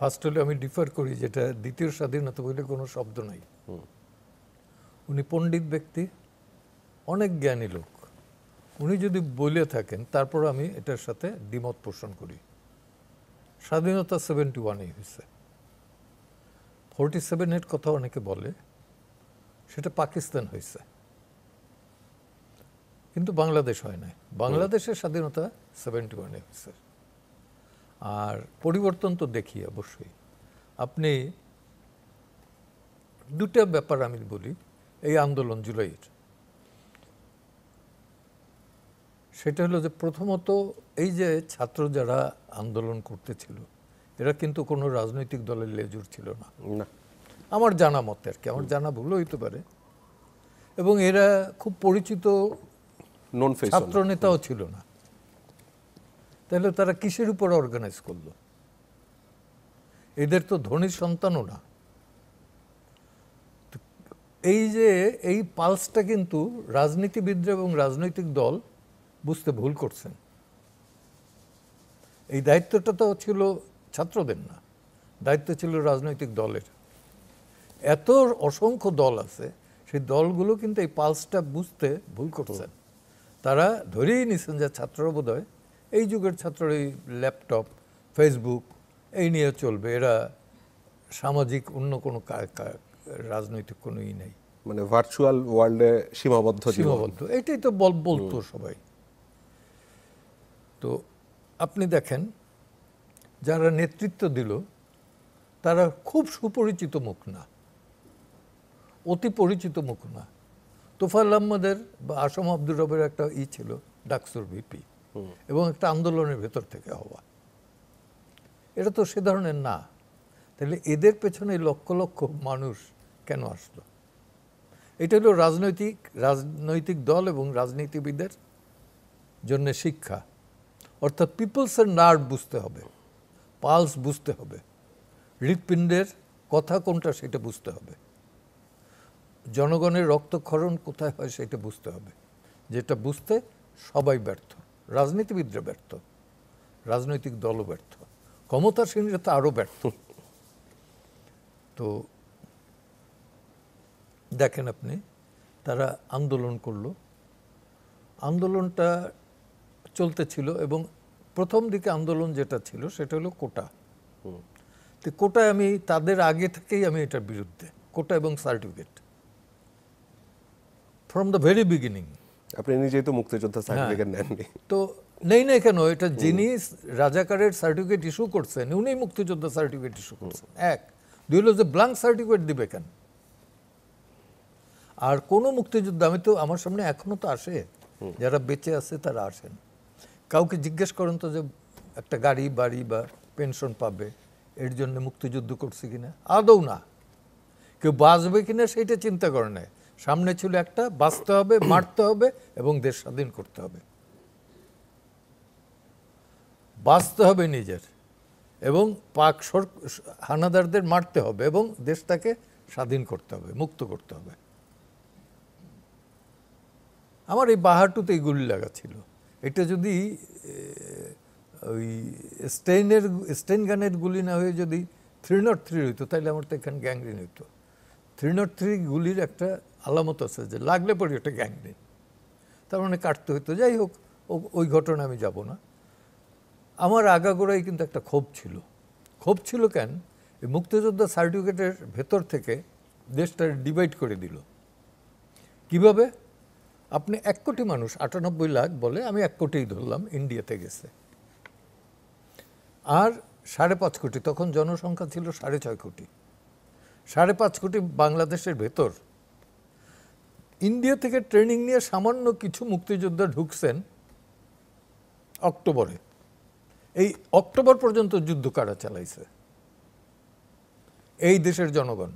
First হলে আমি differ করি, যেটা দ্বিতীয় স্বাধীনতা বলে কোনো শব্দ নাই। উনি পণ্ডিত ব্যক্তি, অনেক জ্ঞানী লোক, উনি যদি বলে থাকেন তারপর আমি এটার সাথে দ্বিমত পোষণ করি। স্বাধীনতা 71-এ হয়েছে, 47-এর কথা অনেকে বলে, সেটা পাকিস্তান হয়েছে, কিন্তু বাংলাদেশ হয় নাই। বাংলাদেশের স্বাধীনতা 71-এ হয়েছে। আর পরিবর্তন তো দেখি অবশ্যই। আপনি দুটা ব্যাপার আমি বলি, এই আন্দোলন জুলাইয়ের, সেটা হলো যে প্রথমত এই যে ছাত্র যারা আন্দোলন করতেছিল এরা কিন্তু কোনো রাজনৈতিক দলের লেজুর ছিল না, আমার জানা মতে আর কি, আমার জানা ভুল হইতে পারে। এবং এরা খুব পরিচিত ছাত্র নেতাও ছিল না। তাহলে তারা কিসের উপর অর্গানাইজ করলো? এদের তো ধনীর সন্তানও না। এই যে এই পালসটা কিন্তু রাজনীতিবিদরা এবং রাজনৈতিক দল বুঝতে ভুল করছেন। এই দায়িত্বটা তো ছিল ছাত্রদের না, দায়িত্ব ছিল রাজনৈতিক দলের। এত অসংখ্য দল আছে, সেই দলগুলো কিন্তু এই পালসটা বুঝতে ভুল করছেন। তারা ধরেই নিছেন যে ছাত্ররা বোধহয় এই যুগের ছাত্র, এই ল্যাপটপ, ফেসবুক এই নিয়ে চলবে, এরা সামাজিক অন্য কোনো রাজনৈতিক কোনো নেই, মানে ভার্চুয়াল ওয়ার্ল্ডে সীমাবদ্ধ। এটাই তো বলতো সবাই। তো আপনি দেখেন যারা নেতৃত্ব দিল তারা খুব সুপরিচিত মুখ না, অতি পরিচিত মুখ না। তোফায়েল আহমদের বা আসম আব্দুর রবের একটা ছিল ডাকসুর ভিপি, এবং একটা আন্দোলনের ভেতর থেকে হওয়া, এটা তো সে ধরনের না। তাহলে এদের পেছনে লক্ষ লক্ষ মানুষ কেন আসলো? এটা হলো রাজনৈতিক দল এবং রাজনীতিবিদের জন্য শিক্ষা। অর্থাৎ পিপলসের নার্ভ বুঝতে হবে, পালস বুঝতে হবে, হৃৎপিণ্ডের কথা কোনটা সেটা বুঝতে হবে, জনগণের রক্তক্ষরণ কোথায় হয় সেটা বুঝতে হবে। যেটা বুঝতে সবাই ব্যর্থ, রাজনীতিবিদরা ব্যর্থ, রাজনৈতিক দলও ব্যর্থ, ক্ষমতাসীনরা তো আরও ব্যর্থ। তো দেখেন আপনি, তারা আন্দোলন করলো, আন্দোলনটা চলতেছিল, এবং প্রথম দিকে আন্দোলন যেটা ছিল সেটা হলো কোটা। তো কোটায় আমি তাদের আগে থেকেই আমি এটার বিরুদ্ধে, কোটা এবং certificate from the very beginning. আপনি নিজেই তো মুক্তিযোদ্ধা সার্টিফিকেট নেননি। তো নেই কেন, এটা যিনি রাজাকারের সার্টিফিকেট ইস্যু করছেন উনি মুক্তিযোদ্ধা সার্টিফিকেট ইস্যু করছেন। এক, দুই হলো যে ব্ল্যাঙ্ক সার্টিফিকেট দিবে কেন? আর কোনো মুক্তিযোদ্ধা, আমি তো আমার সামনে এখনো তো আসে, যারা বেঁচে আছে তারা আসেন, কাউকে জিজ্ঞেস করেন তো যে একটা গাড়ি বাড়ি বা পেনশন পাবে এর জন্য মুক্তিযুদ্ধ করছে কিনা, আদৌ না। কেউ বাঁচবে কিনা সেইটা চিন্তা করে না, সামনে ছিল একটা, বাঁচতে হবে, মারতে হবে এবং দেশ স্বাধীন করতে হবে। বাঁচতে হবে নিজের, এবং পাক হানাদারদের মারতে হবে এবং দেশটাকে স্বাধীন করতে হবে, মুক্ত করতে হবে। আমার এই বাহাটুতে এই গুলি লাগা ছিল। এটা যদি ওই স্টেন গানের গুলি না হয়ে যদি 303 হইতো তাহলে আমার তো এখানে গ্যাংগ্রিন হইতো। 303 গুলির একটা আলামত আছে যে লাগলে পরে ওটা গ্যাংগ্রিন, তার মানে কাটতে হইতো। যাই হোক, ওই ঘটনা আমি যাব না। আমার আগাগোড়াই কিন্তু একটা ক্ষোভ ছিল কেন? এই মুক্তিযোদ্ধা সার্টিফিকেটের ভেতর থেকে দেশটা ডিভাইড করে দিল। কিভাবে? আপনি 1 কোটি মানুষ, 98 লাখ বলে, আমি 1 কোটিই ধরলাম, ইন্ডিয়াতে গেছে, আর 5.5 কোটি, তখন জনসংখ্যা ছিল 6.5 কোটি, 5.5 কোটি বাংলাদেশের ভেতর। ইন্ডিয়া থেকে ট্রেনিং নিয়ে সামান্য কিছু মুক্তিযোদ্ধা ঢুকছেন অক্টোবরে। এই অক্টোবর পর্যন্ত যুদ্ধ কারা চালাইছে? এই দেশের জনগণ।